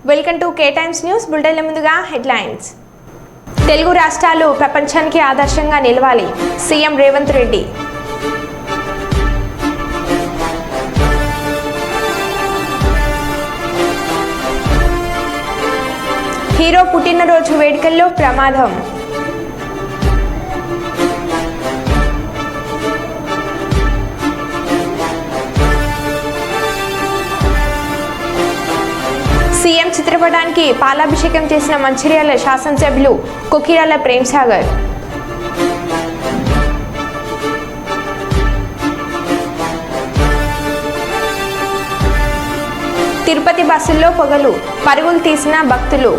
Welcome to K Times News బులెటిన్ల ముందుగా headlines. Telugu రాష్ట్రాలు ప్రపంచానికి ఆదర్శంగా నిలవాలి. సీఎం రేవంత్ రెడ్డి. హీరో పుట్టినరోజు వేడుకల్లో ప్రమాదం. సీఎం చిత్రపటానికి పాలాభిషేకం చేసిన మంచిర్యాల శాసనసభ్యులు కొకిరాల ప్రేమ్సాగర్. తిరుపతి బస్సుల్లో పొగలు, పరుగులు తీసిన భక్తులు.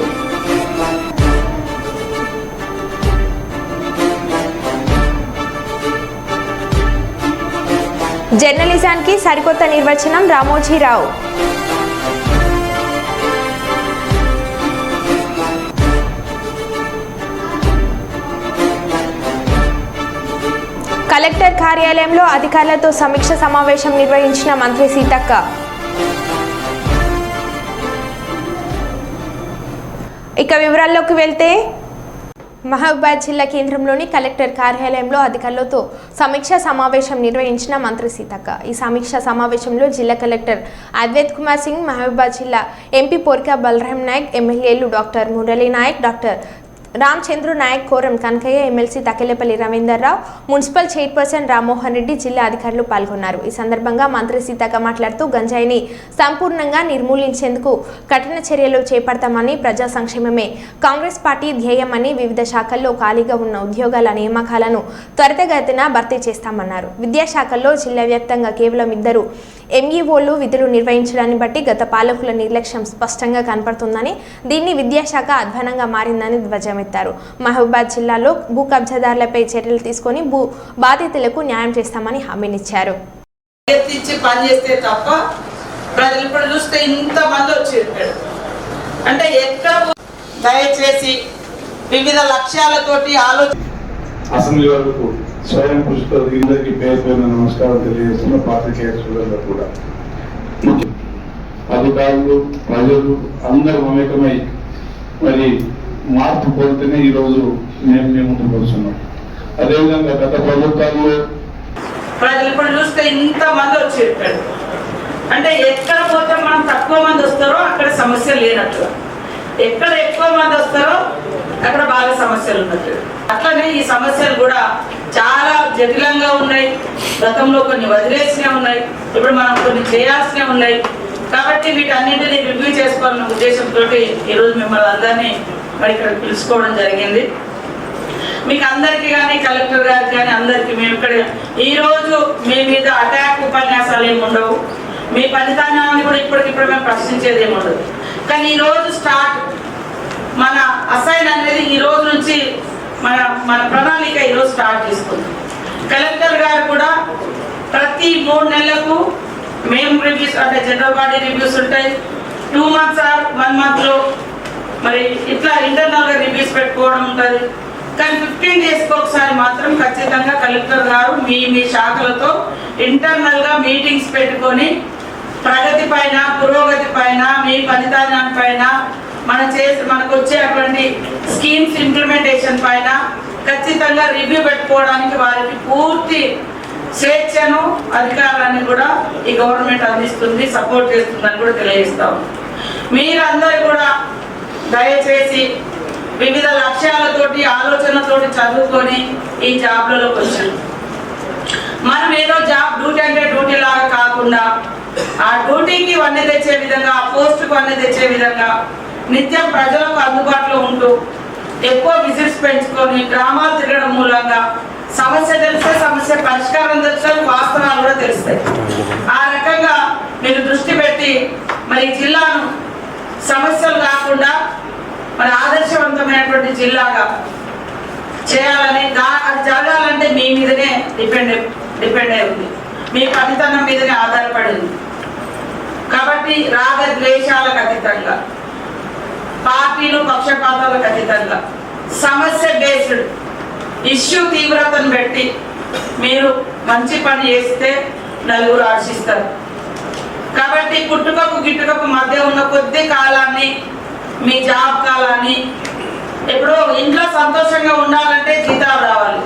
జర్నలిజానికి సరికొత్త నిర్వచనం రామోజీరావు. కలెక్టర్ కార్యాలయంలో అధికారులతో సమీక్ష సమావేశం నిర్వహించిన మంత్రి సీతక్క. ఇక వివరాల్లోకి వెళ్తే మహబూబాబాద్ జిల్లా కేంద్రంలోని కలెక్టర్ కార్యాలయంలో అధికారులతో సమీక్ష సమావేశం నిర్వహించిన మంత్రి సీతక్క. ఈ సమీక్ష సమావేశంలో జిల్లా కలెక్టర్ అద్వైత్ కుమార్ సింగ్, మహబూబాబాద్ జిల్లా ఎంపీ పోర్కా బలరాం నాయక్, ఎమ్మెల్యేలు doctor Murali Naik, doctor Ramachandra Naik, Koram Kanakaiah, MLC Takellapalli Ravinder Rao, municipal chairperson Rammohan Reddy, జిల్లా అధికారులు పాల్గొన్నారు. ఈ సందర్భంగా మంత్రి సీతక్క మాట్లాడుతూ గంజాయిని సంపూర్ణంగా నిర్మూలించేందుకు కఠిన చర్యలు చేపడతామని, ప్రజా సంక్షేమమే కాంగ్రెస్ పార్టీ ధ్యేయమని, వివిధ శాఖల్లో ఖాళీగా ఉన్న ఉద్యోగాల నియామకాలను త్వరితగతిన భర్తీ చేస్తామన్నారు. విద్యాశాఖల్లో జిల్లా వ్యాప్తంగా కేవలం 2 ఎంఈఓలు విధులు నిర్వహించడాన్ని బట్టి గత పాలకుల నిర్లక్ష్యం స్పష్టంగా కనపడుతుందని, దీన్ని విద్యాశాఖ అధ్వానంగా మారిందని ధ్వజమెత్తారు. మహబూబాబాద్ జిల్లాలో భూ కబ్జాదారులపై చర్యలు తీసుకొని భూ బాధితులకు న్యాయం చేస్తామని హామీనిచ్చారు. దయచేసి వివిధ లక్ష్యాలతోటి అసెంబ్లీ వరకు స్వయం కృషితో అందరికీ పేరు పేరున నమస్కారం తెలియజేస్తున్న పాత్రికేయ సోదరులకు కూడా, అధికారులు, ప్రజలు అందరూ మమేకమై మరి మార్పు కోరితేనే ఈరోజు మేము ముందుకు వస్తున్నాం. అదేవిధంగా గత ప్రభుత్వాల్లో ప్రజలు ఇప్పుడు చూస్తే ఇంతమంది వచ్చి అంటే ఎక్కడ పోతే మనం తక్కువ మంది వస్తారో అక్కడ సమస్య లేనట్లు, ఎక్కడ ఎక్కువ మంది వస్తారో అక్కడ బాగా సమస్యలు ఉన్నట్టు. అట్లనే ఈ సమస్యలు కూడా చాలా జటిలంగా ఉన్నాయి. గతంలో కొన్ని వదిలేసినవి ఉన్నాయి, ఇప్పుడు మనం కొన్ని చేయాల్సినవి ఉన్నాయి. కాబట్టి వీటన్నింటినీ రివ్యూ చేసుకోవాలన్న ఉద్దేశంతో ఈరోజు మిమ్మల్ని అందరినీ మరి ఇక్కడ పిలుచుకోవడం జరిగింది. మీకు అందరికీ కానీ, కలెక్టర్ గారికి కానీ అందరికీ మేము ఇక్కడ ఈరోజు మీ మీద అటాక్ ఉపన్యాసాలు ఏమి ఉండవు, మీ ఫలితాన్ని కూడా ఇప్పటికిప్పుడు మేము ప్రశ్నించేది ఏమి ఉండదు. కానీ ఈరోజు స్టార్ట్ మన అసైన్ అనేది ఈ రోజు నుంచి మన ప్రణాళిక ఈరోజు స్టార్ట్ చేసుకుంది. కలెక్టర్ గారు కూడా ప్రతి 3 నెలలకు మేము రివ్యూస్ అంటే జనరల్ బాడీ రివ్యూస్ ఉంటాయి, 2 months ఆర్ 1 month లో మరి ఇట్లా ఇంటర్నల్ గా రివ్యూస్ పెట్టుకోవడం ఉంటుంది. కానీ 15 days ఒకసారి మాత్రం ఖచ్చితంగా కలెక్టర్ గారు మీ శాఖలతో ఇంటర్నల్ గా మీటింగ్స్ పెట్టుకొని ప్రగతి పైన, పురోగతి పైన, మీ ఫలితాన్ని పైన, మనకు వచ్చేటువంటి స్కీమ్స్ ఇంప్లిమెంటేషన్ పైన ఖచ్చితంగా రివ్యూ పెట్టుకోవడానికి వారికి పూర్తి స్వేచ్ఛను, అధికారాన్ని కూడా ఈ గవర్నమెంట్ అందిస్తుంది, సపోర్ట్ చేస్తుందని కూడా తెలియజేస్తాం. మీరందరూ కూడా దయచేసి వివిధ లక్ష్యాలతోటి, ఆలోచనతోటి చదువుకొని ఈ జాబ్లలోకి వచ్చాను. మనం ఏదో జాబ్ డ్యూటీ అంటే డ్యూటీ లాగా కాకుండా ఆ డ్యూటీకి వన్నె తెచ్చే విధంగా, ఆ పోస్టుకు వన్నె తెచ్చే విధంగా నిత్యం ప్రజలకు అందుబాటులో ఉంటూ ఎక్కువ విజిట్స్ పెంచుకొని గ్రామాలు తిరగడం మూలంగా సమస్య తెలిస్తే సమస్య పరిష్కారం తెలిస్తే వాస్తవాలు కూడా తెలుస్తాయి. ఆ రకంగా మీరు దృష్టి పెట్టి మరి జిల్లాను సమస్యలు కాకుండా మరి ఆదర్శవంతమైనటువంటి జిల్లాగా చేయాలని, అది జరగాలంటే మీ మీదనే డిపెండ్ అయి ఉంది, మీ పనితనం మీదనే ఆధారపడి ఉంది. కాబట్టి రాగ ద్వేషాలకు అతీతంగా, పార్టీలు పక్షపాతాలకు అతీతంగా సమస్య బేస్డ్ ఇష్యూ తీవ్రతను బట్టి మీరు మంచి పని చేస్తే నలుగురు ఆశిస్తారు. కాబట్టి పుట్టుకకు గిట్టుకకు మధ్య ఉన్న కొద్ది కాలాన్ని మీ జాబ్ కాలని. ఇప్పుడు ఇంట్లో సంతోషంగా ఉండాలంటే జీతాలు రావాలి.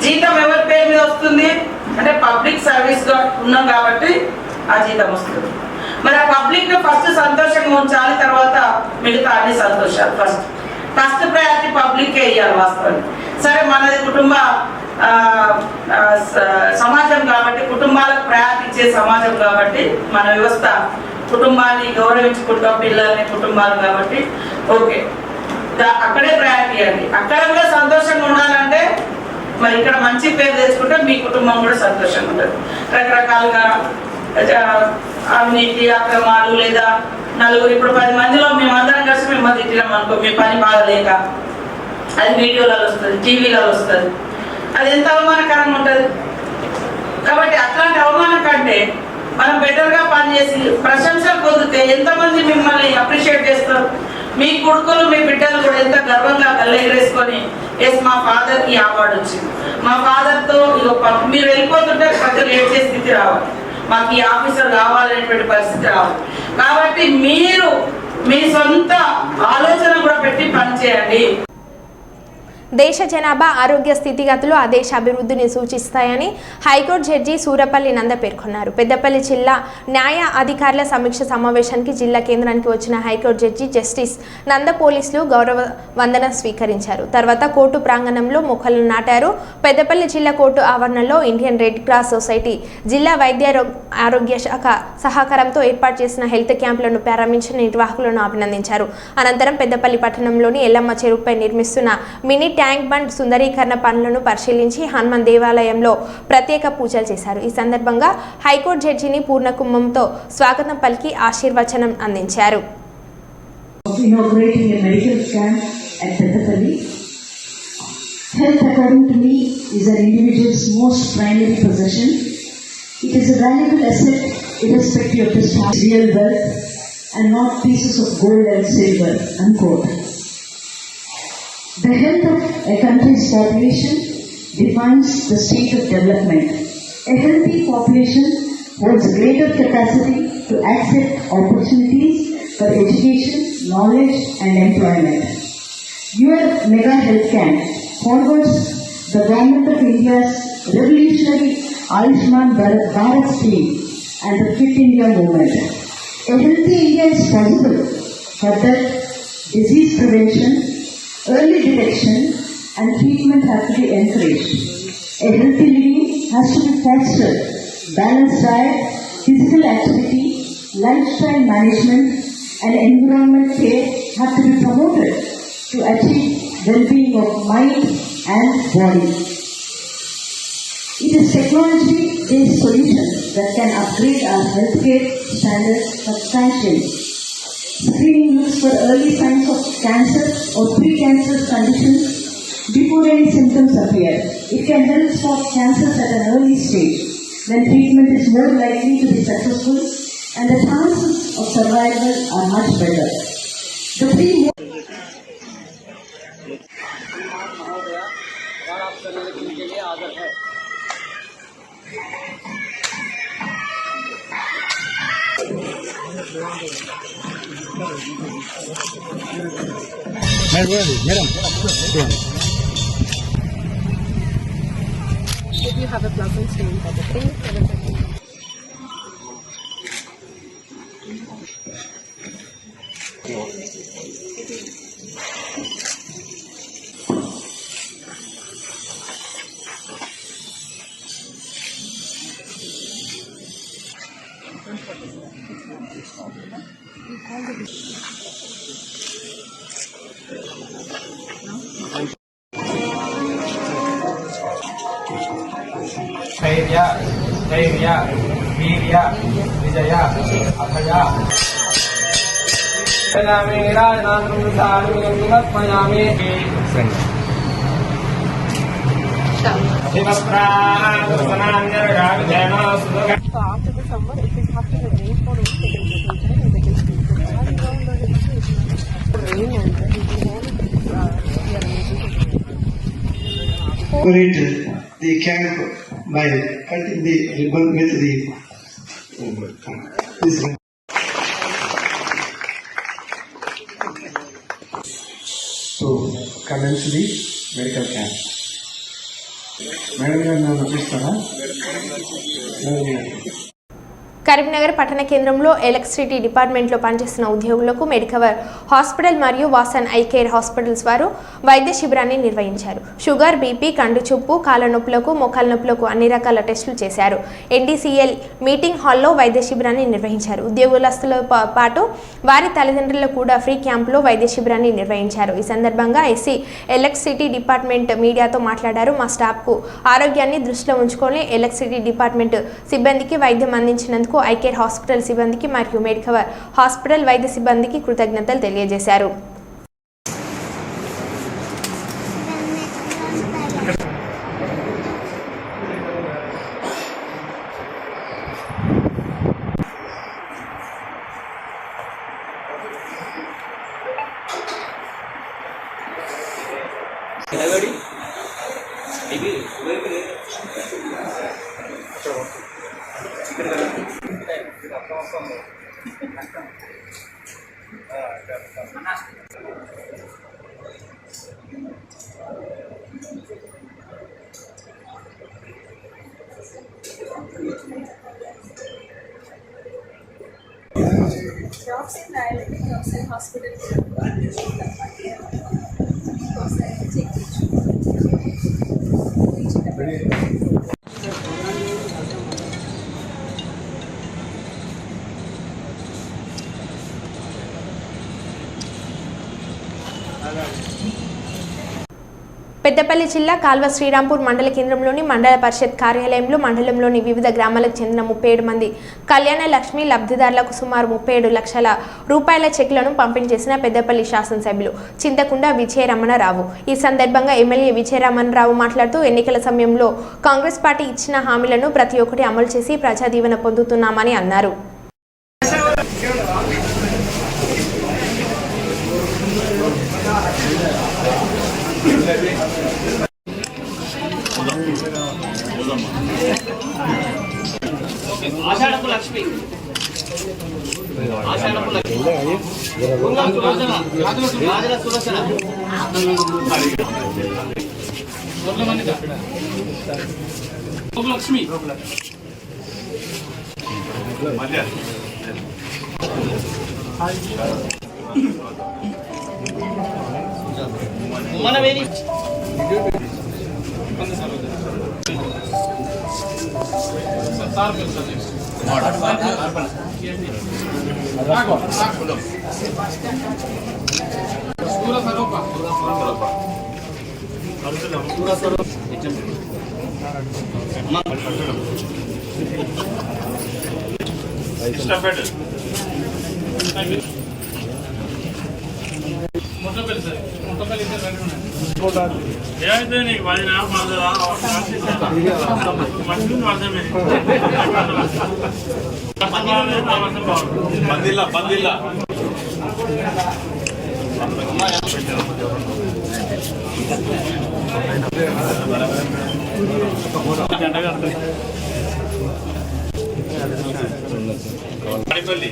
జీతం ఎవరి పేరు మీద వస్తుంది అంటే పబ్లిక్ సర్వీస్ గా ఉన్నాం కాబట్టి ఆ జీతం వస్తుంది. మరి ఆ పబ్లిక్ ను ఫస్ట్ సంతోషంగా ఉంచాలి, తర్వాత మిగతా అన్ని సంతోషాలు. ఫస్ట్ ప్రయారిటీ పబ్లిక్కే ఇవ్వాలి వాస్తవానికి. సరే మనది కుటుంబ సమాజం కాబట్టి, కుటుంబాలకు ప్రయారిటీ ఇచ్చే సమాజం కాబట్టి, మన వ్యవస్థ కుటుంబాన్ని గౌరవించుకుంటాం, పిల్లల్ని కుటుంబాలు కాబట్టి ఓకే అక్కడే ప్రయారిటీ ఇవ్వండి. అక్కడ కూడా సంతోషంగా ఉండాలంటే మరి ఇక్కడ మంచి పేరు తెచ్చుకుంటే మీ కుటుంబం కూడా సంతోషంగా ఉంటుంది. రకరకాలుగా అవినీతి అక్రమాలు లేదా నలుగురు ఇప్పుడు 10 మందిలో మేమందరం కలిసి మిమ్మల్ని తిట్టినాం అనుకో, మీ పని బాగలేక, అది వీడియోలలో వస్తుంది, టీవీలలో వస్తుంది, అది ఎంత అవమానకరంగా ఉంటుంది. కాబట్టి అట్లాంటి అవమానం కంటే మనం బెటర్గా పనిచేసి ప్రశంసలు పొందితే ఎంతమంది మిమ్మల్ని అప్రిషియేట్ చేస్తారు. మీ కొడుకులు మీ బిడ్డలు కూడా ఎంత గర్వంగా కళ్ళెగరేసుకొని ఎస్ మా ఫాదర్కి అవార్డు వచ్చింది, మా ఫాదర్తో మీరు వెళ్ళిపోతుంటే ప్రజలు ఏడ్చే స్థితి రావాలి, మాకు ఈ ఆఫీసర్ కావాలనేటువంటి పరిస్థితి రావాలి. కాబట్టి మీరు మీ సొంత ఆలోచన కూడా పెట్టి పనిచేయండి. దేశ జనాభా ఆరోగ్య స్థితిగతులు ఆ దేశ అభివృద్ధిని సూచిస్తాయని హైకోర్టు జడ్జి సూరపల్లి నంద పేర్కొన్నారు. పెద్దపల్లి జిల్లా న్యాయ అధికారుల సమీక్ష సమావేశానికి జిల్లా కేంద్రానికి వచ్చిన హైకోర్టు జడ్జి జస్టిస్ నంద పోలీసులు గౌరవ వందన స్వీకరించారు. తర్వాత కోర్టు ప్రాంగణంలో మొక్కలు నాటారు. పెద్దపల్లి జిల్లా కోర్టు ఆవరణలో ఇండియన్ రెడ్ క్రాస్ సొసైటీ, జిల్లా వైద్య ఆరోగ్య శాఖ సహకారంతో ఏర్పాటు చేసిన హెల్త్ క్యాంపులను ప్రారంభించిన నిర్వాహకులను అభినందించారు. అనంతరం పెద్దపల్లి పట్టణంలోని ఎల్లమ్మ చెరువుపై నిర్మిస్తున్న మినీ ట్యాంక్ బండ్ సుందరీకరణ పనులను పరిశీలించి హనుమాన్ దేవాలయంలో ప్రత్యేక పూజలు చేశారు. ఈ సందర్భంగా హైకోర్టు జడ్జిని పూర్ణ కుంభంతో స్వాగతం పలికి ఆశీర్వచనం అందించారు. Health, according to me, is an individual's most primary possession. It is a valuable asset irrespective of its real wealth and not pieces of gold and silver, unquote. The health of a country's population defines the state of development. A healthy population holds greater capacity to accept opportunities for education, knowledge and employment. Your mega health camp forwards the Government of India's revolutionary Ayushman Bharat scheme and the Fit India movement. A healthy India is possible, for that disease prevention, early detection and treatment have to be encouraged. A healthy living has to be fostered. Balanced diet, physical activity, lifestyle management and environment care have to be promoted to achieve well-being of mind and body. It is technology-based solutions that can upgrade our healthcare standards substantially. Screening looks for early signs of cancer or pre-cancerous conditions before any symptoms appear. It can help stop cancers at an early stage, when treatment is more likely to be successful and the chances of survival are much better. The three Madam. If you have a pleasant stay in Peddapalli. ధైర్య వీర్య విజయ అభయ decorated the camp by cutting the ribbon with this. So, commence the medical camp. Madam గారు నన్ను చూస్తారా? Madam గారు. కరీంనగర్ పట్టణ కేంద్రంలో electricity డిపార్ట్మెంట్లో పనిచేస్తున్న ఉద్యోగులకు మెడికవర్ హాస్పిటల్ మరియు వాసన్ ఐ కేర్ హాస్పిటల్స్ వారు వైద్య శిబిరాన్ని నిర్వహించారు. షుగర్, బీపీ, కండు చూపు, కాళ్ళ నొప్పులకు, మోకాళ్ళ నొప్పులకు అన్ని రకాల టెస్టులు చేశారు. ఎన్డీసీఎల్ మీటింగ్ హాల్లో వైద్య శిబిరాన్ని నిర్వహించారు. ఉద్యోగులతో పాటు వారి తల్లిదండ్రులకు కూడా ఫ్రీ క్యాంపులో వైద్య శిబిరాన్ని నిర్వహించారు. ఈ సందర్భంగా ఎస్సీ ఎలక్ట్రిసిటీ డిపార్ట్మెంట్ మీడియాతో మాట్లాడారు. మా స్టాఫ్కు ఆరోగ్యాన్ని దృష్టిలో ఉంచుకొని ఎలక్ట్రిసిటీ డిపార్ట్మెంట్ సిబ్బందికి వైద్యం అందించినందుకు ఐకేర్ హాస్పిటల్ సిబ్బందికి మరియు మెడికవర్ హాస్పిటల్ వైద్య సిబ్బందికి కృతజ్ఞతలు తెలియజేశారు. Jobs in dialytic, jobs in hospital. Peddapalli జిల్లా కాల్వ శ్రీరాంపూర్ మండల కేంద్రంలోని మండల పరిషత్ కార్యాలయంలో మండలంలోని వివిధ గ్రామాలకు చెందిన 37 మంది కళ్యాణ లక్ష్మి లబ్ధిదారులకు సుమారు 37 లక్షల రూపాయల చెక్లను పంపిణీ చేసిన పెద్దపల్లి శాసనసభ్యులు చింతకుంట విజయరమణరావు. ఈ సందర్భంగా ఎమ్మెల్యే విజయరమణరావు మాట్లాడుతూ ఎన్నికల సమయంలో కాంగ్రెస్ పార్టీ ఇచ్చిన హామీలను ప్రతి ఒక్కటి అమలు చేసి ప్రజా దీవెన పొందుతున్నామని అన్నారు. ఆషాఢపు లక్ష్మి ఆషాఢపు లక్ష్మి రాజల సులోచన లక్ష్మి మనవేని ఏమైతే నీకు 10 పందిల్లా పడిపల్లి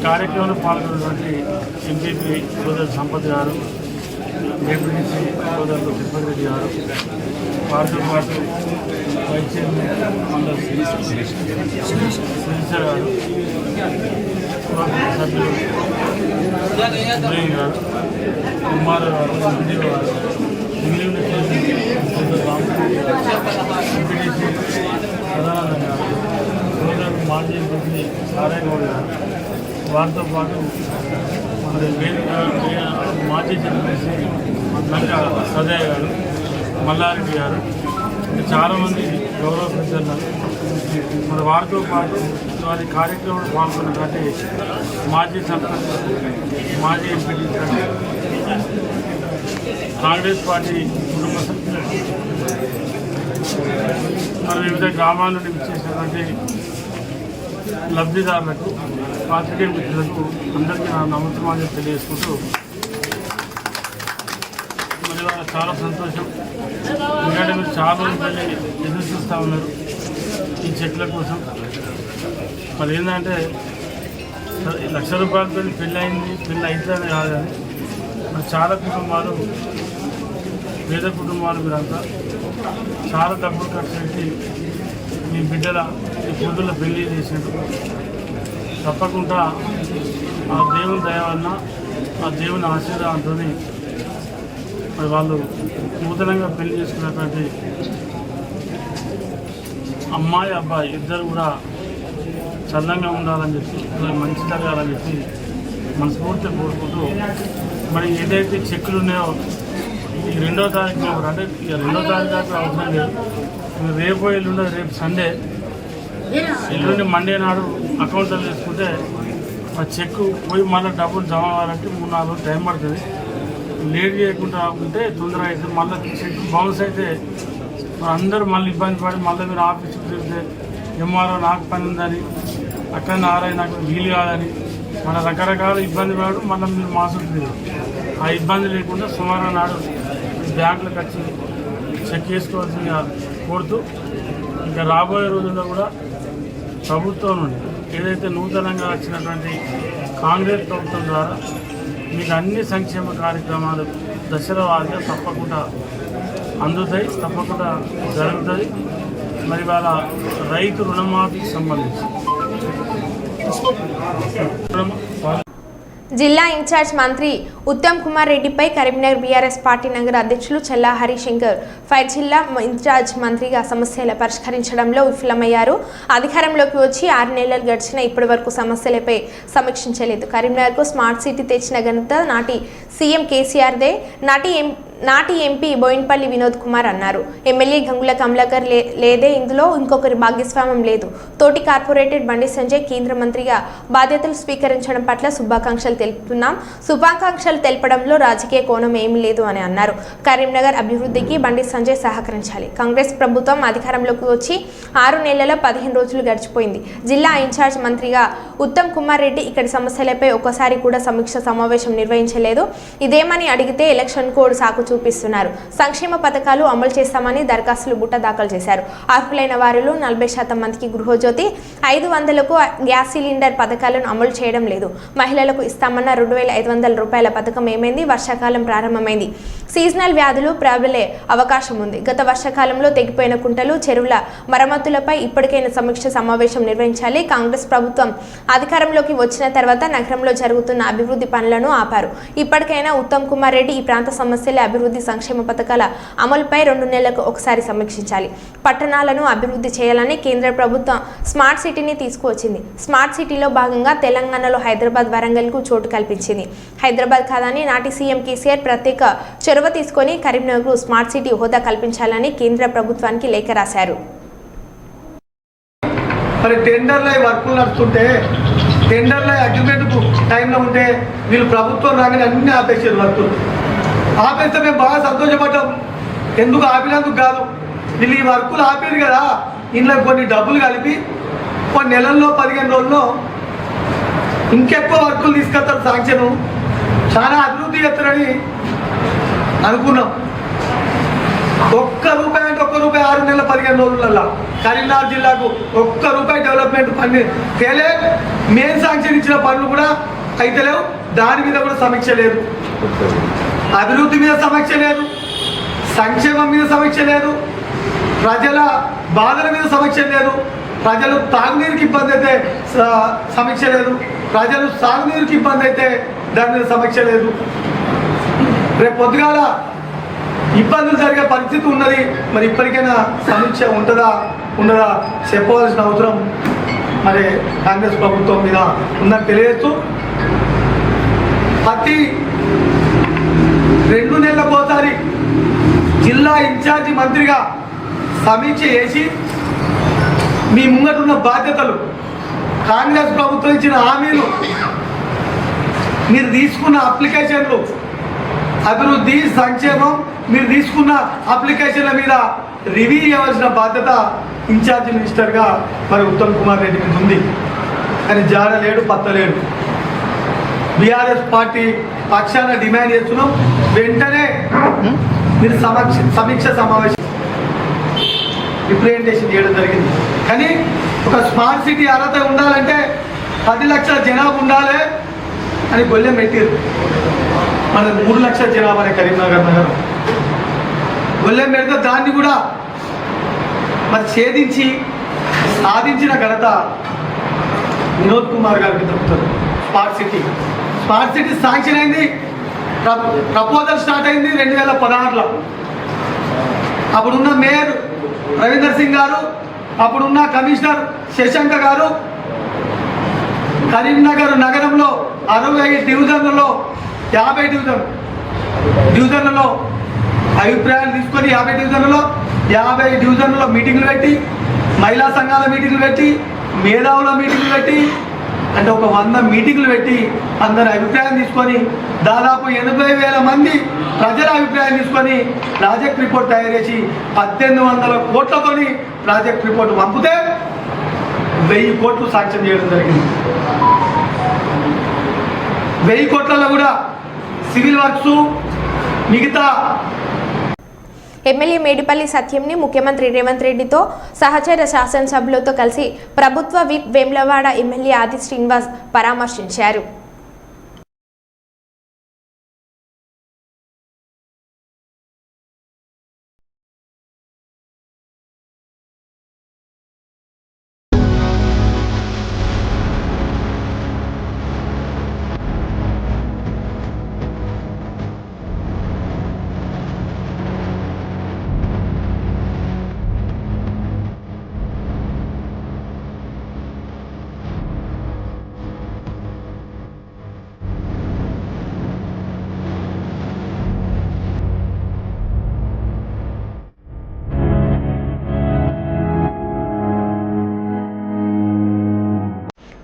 కార్యక్రమంలో పాల్గొన్నటువంటి ఎంపీపీ సోదరు సంపత్ గారు, డిప్యూటీసీ సోదరులు తిరుపతి రెడ్డి గారు, వారితో పాటు వైస్ చైర్మన్ మండల శ్రీశ గారు, సభ్యులు గారు, కుమార్ గారు, ఎంపీడీ గారు, ఎంపీటీసీ సదానంద గారు, సోదరు మాజీ ఎంపీ నారాయణగౌడ్ గారు, వారితో పాటు మన మాజీ ఎంపీసీ లంక సదయ్య గారు, మల్లారెడ్డి గారు, చాలామంది గౌరవ పెద్దలు మరి వారితో పాటు వారి కార్యక్రమంలో పాల్గొన్నటువంటి మాజీ సర్పంచ్, మాజీ ఎంపీ, కాంగ్రెస్ పార్టీ కుటుంబ సభ్యులు మరి వివిధ గ్రామాల నుండి విచ్చేసినటువంటి లబ్ధిదారులకు పాత్రికేయ మిత్రులకు అందరికీ నా నమస్కారాలు తెలియజేసుకుంటూ మరి వాళ్ళ చాలా సంతోషం. ఎందుకంటే మీరు చాలా రోజులు ఎదురు చూస్తూ ఉన్నారు ఈ చెట్ల కోసం. మరి ఏంటంటే ₹1,00,000 పెళ్ళి అయింది, పెళ్ళి అవుతుందని కాదు కానీ మరి చాలా కుటుంబాలు, పేద కుటుంబాలు మీరంతా చాలా డబ్బులు ఖర్చు పెట్టి మీ బిడ్డల మీ కూతుళ్ళ పెళ్లి చేసినట్టు తప్పకుండా ఆ దేవుని దయ వలన, ఆ దేవుని ఆశీర్వాదంతో మరి వాళ్ళు నూతనంగా పెళ్లి చేసుకున్నటువంటి అమ్మాయి అబ్బాయి ఇద్దరు కూడా చల్లంగా ఉండాలని చెప్పి, మంచి జరగాలని చెప్పి మనస్ఫూర్తిగా కోరుకుంటూ మరి ఏదైతే చెక్కులు ఉన్నాయో ఈ 2వ తారీఖు అంటే 2వ తారీఖు దాకా అవసరం లేదు. రేపు ఎల్లుండి, రేపు సండే, ఎల్లుండి మండే నాడు అకౌంట్లో తీసుకుంటే ఆ చెక్కు పోయి మళ్ళీ డబ్బులు జమ అవ్వాలంటే 3-4 రోజులు టైం పడుతుంది. లేట్ చేయకుండా ఉంటే తొందరగా అయితే మళ్ళీ చెక్ బౌన్స్ అయితే అందరూ మళ్ళీ ఇబ్బంది పడి మళ్ళీ మీరు ఆఫీస్కి తిరిగితే ఎంఆర్ఓ నాకు పని ఉందని, అక్కడ ఆర్ఐ నాకు వీలు కాదని మన రకరకాల ఇబ్బంది పడడం మళ్ళీ మీరు మాసులు ఆ ఇబ్బంది లేకుండా సోమవారం నాడు బ్యాంకులకు వచ్చి చెక్ చేసుకోవాల్సిందిగా కోరుతూ, ఇంకా రాబోయే రోజుల్లో కూడా ప్రభుత్వం నుండి ఏదైతే నూతనంగా వచ్చినటువంటి కాంగ్రెస్ ప్రభుత్వం ద్వారా మీకు అన్ని సంక్షేమ కార్యక్రమాలు దశల వారీగా తప్పకుండా అందుతాయి, తప్పకుండా జరుగుతుంది. మరి వాళ్ళ రైతు రుణమాఫీకి సంబంధించి జిల్లా ఇన్ఛార్జ్ మంత్రి ఉత్తమ్ కుమార్ రెడ్డిపై కరీంనగర్ బీఆర్ఎస్ పార్టీ నగర అధ్యక్షులు చల్లా హరిశంకర్ ఫైర్ జిల్లా ఇన్ఛార్జ్ మంత్రిగా సమస్యల పరిష్కరించడంలో విఫలమయ్యారు. అధికారంలోకి వచ్చి 6 నెలలు గడిచినా ఇప్పటి వరకు సమస్యలపై సమీక్షించలేదు. కరీంనగర్కు స్మార్ట్ సిటీ తెచ్చిన ఘనత నాటి సీఎం కేసీఆర్దే, నాటి ఎంపీ బోయిన్పల్లి వినోద్ కుమార్ అన్నారు. ఎమ్మెల్యే గంగుల కమలాకర్ లేదే, ఇందులో ఇంకొకరి భాగస్వామ్యం లేదు. తోటి కార్పొరేటర్ బండి సంజయ్ కేంద్ర మంత్రిగా బాధ్యతలు స్వీకరించడం పట్ల శుభాకాంక్షలు తెలుపుతున్నాం. శుభాకాంక్షలు తెలపడంలో రాజకీయ కోణం ఏమీ లేదు అని అన్నారు. కరీంనగర్ అభివృద్ధికి బండి సంజయ్ సహకరించాలి. కాంగ్రెస్ ప్రభుత్వం అధికారంలోకి వచ్చి 6 నెలల 15 రోజులు గడిచిపోయింది. జిల్లా ఇన్ఛార్జ్ మంత్రిగా ఉత్తమ్ కుమార్ రెడ్డి ఇక్కడి సమస్యలపై ఒక్కసారి కూడా సమీక్ష సమావేశం నిర్వహించలేదు. ఇదేమని అడిగితే ఎలక్షన్ కోడ్ సాకు చూపిస్తున్నారు. సంక్షేమ పథకాలు అమలు చేస్తామని దరఖాస్తులు బుట్ట దాఖలు చేశారు. అర్హులైన వారిలో 40% మందికి గృహజ్యోతి, 500లకు గ్యాస్ సిలిండర్ పథకాలను అమలు చేయడం లేదు. మహిళలకు ఇస్తామన్న ₹2,500 పథకం ఏమైంది? వర్షాకాలం ప్రారంభమైంది. సీజనల్ వ్యాధులు ప్రబలే అవకాశం ఉంది. గత వర్షాకాలంలో తెగిపోయిన కుంటలు, చెరువుల మరమ్మతులపై ఇప్పటికైనా సమీక్ష సమావేశం నిర్వహించాలి. కాంగ్రెస్ ప్రభుత్వం అధికారంలోకి వచ్చిన తర్వాత నగరంలో జరుగుతున్న అభివృద్ధి పనులను ఆపారు. ఇప్పటికైనా ఉత్తమ్ కుమార్ రెడ్డి ఈ ప్రాంత సమస్యల అభివృద్ధి, సంక్షేమ పథకాల అమలుపై 2 నెలలకు ఒకసారి సమీక్షించాలి. పట్టణాలను అభివృద్ధి చేయాలని కేంద్ర ప్రభుత్వం స్మార్ట్ సిటీని తీసుకువచ్చింది. స్మార్ట్ సిటీలో భాగంగా తెలంగాణలో హైదరాబాద్, వరంగల్కు చోటు కల్పించింది. హైదరాబాద్ కాదని నాటి సీఎం కేసీఆర్ ప్రత్యేక చొరవ తీసుకొని కరీంనగర్కు స్మార్ట్ సిటీ హోదా కల్పించాలని కేంద్ర ప్రభుత్వానికి లేఖ రాశారు. మరి టెండర్లో వర్కులు నడుస్తుంటే, టెండర్లో అగ్రిమెంట్ టైంలో ఉంటే వీళ్ళు ప్రభుత్వం రాగానే అన్ని ఆపేసారు. వర్కులు ఆపేస్తే మేము బాగా సంతోషపడ్డాం. ఎందుకు ఆపినందుకు కాదు, వీళ్ళు ఈ వర్కులు ఆపేది కదా, ఇంట్లో కొన్ని డబ్బులు కలిపి కొన్ని నెలల్లో 15 రోజుల్లో ఇంకెక్కువ వర్కులు తీసుకొస్తారు. శాంక్షన్ చాలా అభివృద్ధి చేస్తారని అనుకున్నాం. ₹1 అంటే ₹1 6 నెలల 15 రోజులలో కరీంనగర్ జిల్లాకు ₹1 డెవలప్మెంట్ పని తేలే. మెయిన్ శాంక్షన్ ఇచ్చిన పనులు కూడా అయితే లేవు. దాని మీద కూడా సమీక్ష లేదు. అభివృద్ధి మీద సమీక్ష లేదు, సంక్షేమం మీద సమీక్ష లేదు, ప్రజల బాధల మీద సమీక్ష లేదు, ప్రజలు తాగునీరుకి ఇబ్బంది అయితే సమీక్ష లేదు, ప్రజలు సాగునీరుకి ఇబ్బంది అయితే దాని మీద సమీక్ష లేదు. రేపు పొద్దుగాల ఇబ్బందులు జరిగే పరిస్థితి ఉన్నది. మరి ఇప్పటికైనా సమీక్ష ఉండదా చెప్పవలసిన అవసరం మరి కాంగ్రెస్ ప్రభుత్వం మీద ఉందని తెలియజేస్తూ, ప్రతి 2 నెలలకు ఒకసారి జిల్లా ఇన్ఛార్జి మంత్రిగా సమీక్ష చేసి మీ ముంగటున్న బాధ్యతలు, కాంగ్రెస్ ప్రభుత్వం ఇచ్చిన హామీలు, మీరు తీసుకున్న అప్లికేషన్లు, అభివృద్ధి, సంక్షేమం, మీరు తీసుకున్న అప్లికేషన్ల మీద రివ్యూ చేయవలసిన బాధ్యత ఇన్ఛార్జ్ మినిస్టర్గా మరి ఉత్తమ్ కుమార్ రెడ్డి మీద ఉంది. కానీ జాడలేడు పత్తలేడు. బీఆర్ఎస్ పార్టీ పక్షాన డిమాండ్ చేస్తున్నాం, వెంటనే మీరు సమీక్ష సమావేశం రిప్రజెంటేషన్ చేయడం జరిగింది. కానీ ఒక స్మార్ట్ సిటీ అర్హత ఉండాలంటే 10 లక్షల జనాభా ఉండాలి అని గొల్లెం పెట్టారు. మన 3 లక్షల జనాభా అనే కరీంనగర్ నగరం గొల్లెం పెడితే దాన్ని కూడా మరి ఛేదించి సాధించిన ఘనత వినోద్ కుమార్ గారికి దక్కుతుంది. స్మార్ట్ సిటీ శాంక్షన్ అయింది, ప్రపోజల్ స్టార్ట్ అయింది 2016లో. అప్పుడున్న మేయర్ రవీందర్ సింగ్ గారు, అప్పుడున్న కమిషనర్ శశాంక గారు కరీంనగర్ నగరంలో 60 డివిజన్లలో 50 డివిజన్లలో అభిప్రాయాలు తీసుకొని 50 డివిజన్లలో మీటింగ్లు పెట్టి, మహిళా సంఘాల మీటింగ్లు పెట్టి, మేధావుల మీటింగ్లు పెట్టి, అంటే ఒక 100 మీటింగ్లు పెట్టి అందరి అభిప్రాయం తీసుకొని దాదాపు 80,000 మంది ప్రజల అభిప్రాయం తీసుకొని ప్రాజెక్ట్ రిపోర్ట్ తయారు చేసి 1800 కోట్లతోని ప్రాజెక్ట్ రిపోర్ట్ పంపితే 1000 కోట్లు సాంక్షన్ చేయడం జరిగింది. 1000 కోట్లలో కూడా సివిల్ వర్క్స్ మిగతా. ఎమ్మెల్యే మేడిపల్లి సత్యంని ముఖ్యమంత్రి రేవంత్ రెడ్డితో సహచర శాసనసభ్యులతో కలిసి ప్రభుత్వ విప్ వేములవాడ ఎమ్మెల్యే ఆది శ్రీనివాస్ పరామర్శించారు.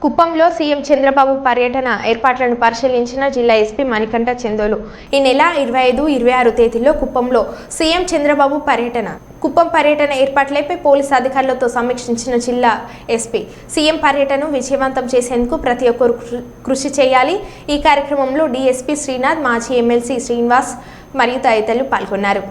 కుప్పంలో సీఎం చంద్రబాబు పర్యటన ఏర్పాట్లను పరిశీలించిన జిల్లా ఎస్పీ మణికంఠ చందోలు. ఈ నెల 25, 26 తేదీల్లో కుప్పంలో సీఎం చంద్రబాబు పర్యటన. కుప్పం పర్యటన ఏర్పాట్లపై పోలీసు అధికారులతో సమీక్షించిన జిల్లా ఎస్పీ సీఎం పర్యటనను విజయవంతం చేసేందుకు ప్రతి ఒక్కరు కృషి చేయాలి. ఈ కార్యక్రమంలో డీఎస్పీ శ్రీనాథ్, మాజీ ఎమ్మెల్సీ శ్రీనివాస్ మరియు తదితరులు పాల్గొన్నారు.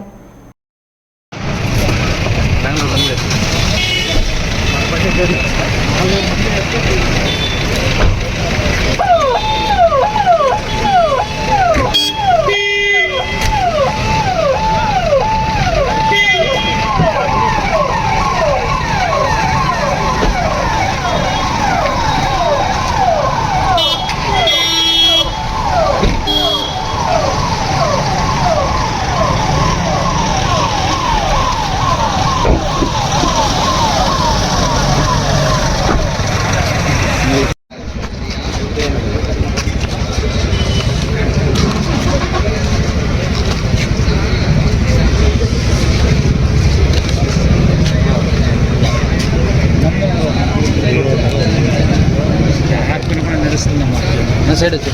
సైడ్ వచ్చి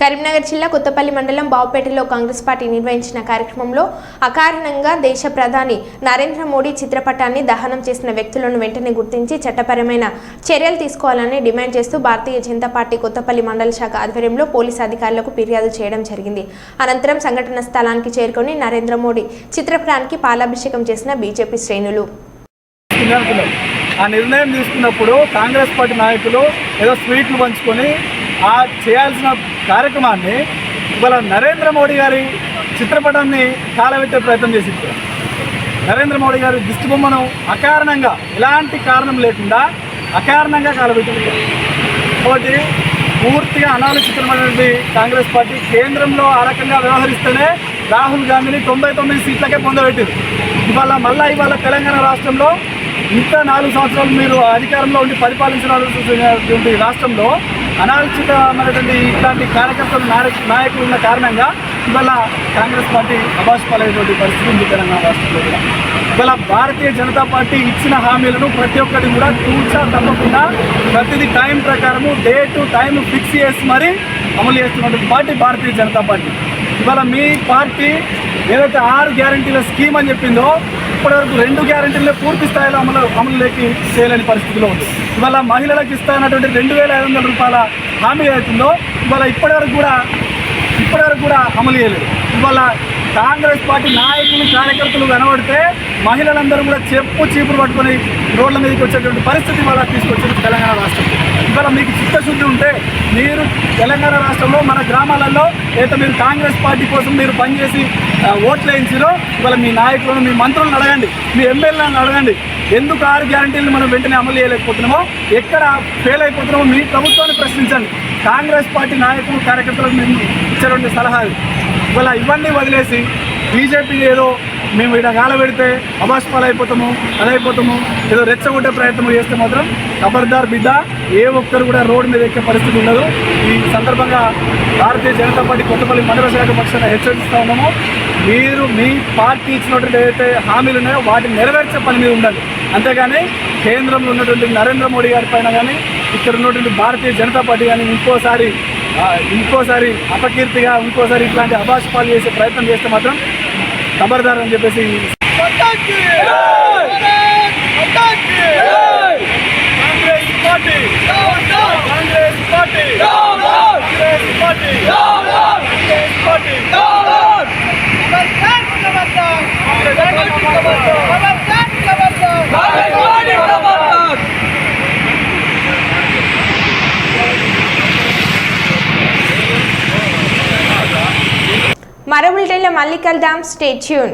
కరీంనగర్ జిల్లా కొత్తపల్లి మండలం బావుపేటలో కాంగ్రెస్ పార్టీ నిర్వహించిన కార్యక్రమంలో అకారణంగా దేశ ప్రధాని నరేంద్ర మోడీ చిత్రపటాన్ని దహనం చేసిన వ్యక్తులను వెంటనే గుర్తించి చట్టపరమైన చర్యలు తీసుకోవాలని డిమాండ్ చేస్తూ భారతీయ జనతా పార్టీ కొత్తపల్లి మండల శాఖ ఆధ్వర్యంలో పోలీసు అధికారులకు ఫిర్యాదు చేయడం జరిగింది. అనంతరం సంఘటన స్థలానికి చేరుకొని నరేంద్ర మోడీ చిత్రపటానికి పాలాభిషేకం చేసిన బీజేపీ శ్రేణులు. ఆ నిర్ణయం తీసుకున్నప్పుడు కాంగ్రెస్ పార్టీ నాయకులు ఏదో స్వీట్లు పంచుకొని ఆ చేయాల్సిన కార్యక్రమాన్ని ఇవాళ నరేంద్ర మోడీ గారి చిత్రపటాన్ని కాలబెట్టే ప్రయత్నం చేసింది. నరేంద్ర మోడీ గారి దిష్టి బొమ్మను అకారణంగా ఎలాంటి కారణం లేకుండా అకారణంగా కాలబెట్టింది. కాబట్టి పూర్తిగా అనాలోచితమైనటువంటి కాంగ్రెస్ పార్టీ కేంద్రంలో ఆ రకంగా వ్యవహరిస్తేనే రాహుల్ గాంధీని 99 సీట్లకే పొందబెట్టింది. ఇవాళ తెలంగాణ రాష్ట్రంలో ఇంకా 4 సంవత్సరాలు మీరు అధికారంలో ఉండి పరిపాలించినటువంటి రాష్ట్రంలో అనాలోచితమైనటువంటి ఇట్లాంటి కార్యకర్తలు నాయకులు ఉన్న కారణంగా ఇవాళ కాంగ్రెస్ పార్టీ అభాషపాలైనటువంటి పరిస్థితి ఉంది తెలంగాణ రాష్ట్రంలో కూడా. ఇవాళ భారతీయ జనతా పార్టీ ఇచ్చిన హామీలను ప్రతి ఒక్కటి కూడా తూచా తప్పకుండా ప్రతిదీ టైం ప్రకారము డే టు టైం ఫిక్స్ చేసి మరీ అమలు చేస్తున్నటువంటి పార్టీ భారతీయ జనతా పార్టీ. ఇవాళ మీ పార్టీ ఏదైతే 6 గ్యారంటీల స్కీమ్ అని చెప్పిందో ఇప్పటివరకు 2 గ్యారంటీలే పూర్తి స్థాయిలో అమలులోకి చేయలేని పరిస్థితిలో ఉంది. ఇవాళ మహిళలకు ఇస్తానటువంటి 2,500 రూపాయల హామీ అవుతుందో ఇవాళ ఇప్పటివరకు కూడా అమలు చేయలేదు. ఇవాళ కాంగ్రెస్ పార్టీ నాయకులు కార్యకర్తలు కనబడితే మహిళలందరూ కూడా చీపురు పట్టుకొని రోడ్ల మీదకి వచ్చేటువంటి పరిస్థితి ఇవాళ తీసుకొచ్చింది తెలంగాణ రాష్ట్రం. ఇవాళ మీకు చిత్తశుద్ధి ఉంటే మీరు తెలంగాణ రాష్ట్రంలో మన గ్రామాలలో అయితే మీరు కాంగ్రెస్ పార్టీ కోసం మీరు పనిచేసి ఓట్లు వేయించారో ఇవాళ మీ నాయకులను మీ మంత్రులను అడగండి, మీ ఎమ్మెల్యేలను అడగండి. ఎందుకు 6 గ్యారంటీలను మనం వెంటనే అమలు చేయలేకపోతున్నామో, ఎక్కడ ఫెయిల్ అయిపోతున్నామో మీ ప్రభుత్వాన్ని ప్రశ్నించండి. కాంగ్రెస్ పార్టీ నాయకులు కార్యకర్తలకు మేము ఇచ్చేటువంటి సలహాలు ఇవాళ ఇవన్నీ వదిలేసి బీజేపీ ఏదో మేము ఇక్కడ గాలబెడితే అభాషపాలు అయిపోతాము అదైపోతాము ఏదో రెచ్చగొట్టే ప్రయత్నం చేస్తే మాత్రం ఖబర్దార్ బిడ్డ, ఏ ఒక్కరు కూడా రోడ్డు మీద ఎక్కే పరిస్థితి ఉండదు. ఈ సందర్భంగా భారతీయ జనతా పార్టీ కొత్తపల్లి మండల శాఖ పక్షాన హెచ్చరిస్తూ ఉన్నాము. మీరు మీ పార్టీ ఇచ్చినటువంటి ఏదైతే హామీలు ఉన్నాయో వాటిని నెరవేర్చే పని మీద ఉండాలి. అంతేగాని కేంద్రంలో ఉన్నటువంటి నరేంద్ర మోడీ గారి పైన కానీ ఇక్కడ ఉన్నటువంటి భారతీయ జనతా పార్టీ కానీ ఇంకోసారి అపకీర్తిగా ఇంకోసారి ఇట్లాంటి అభాషపాలు చేసే ప్రయత్నం చేస్తే మాత్రం ఖబర్దార్ అని చెప్పేసి మరో బులెటిన్లో మళ్ళీ కలుద్దాం. Stay tune.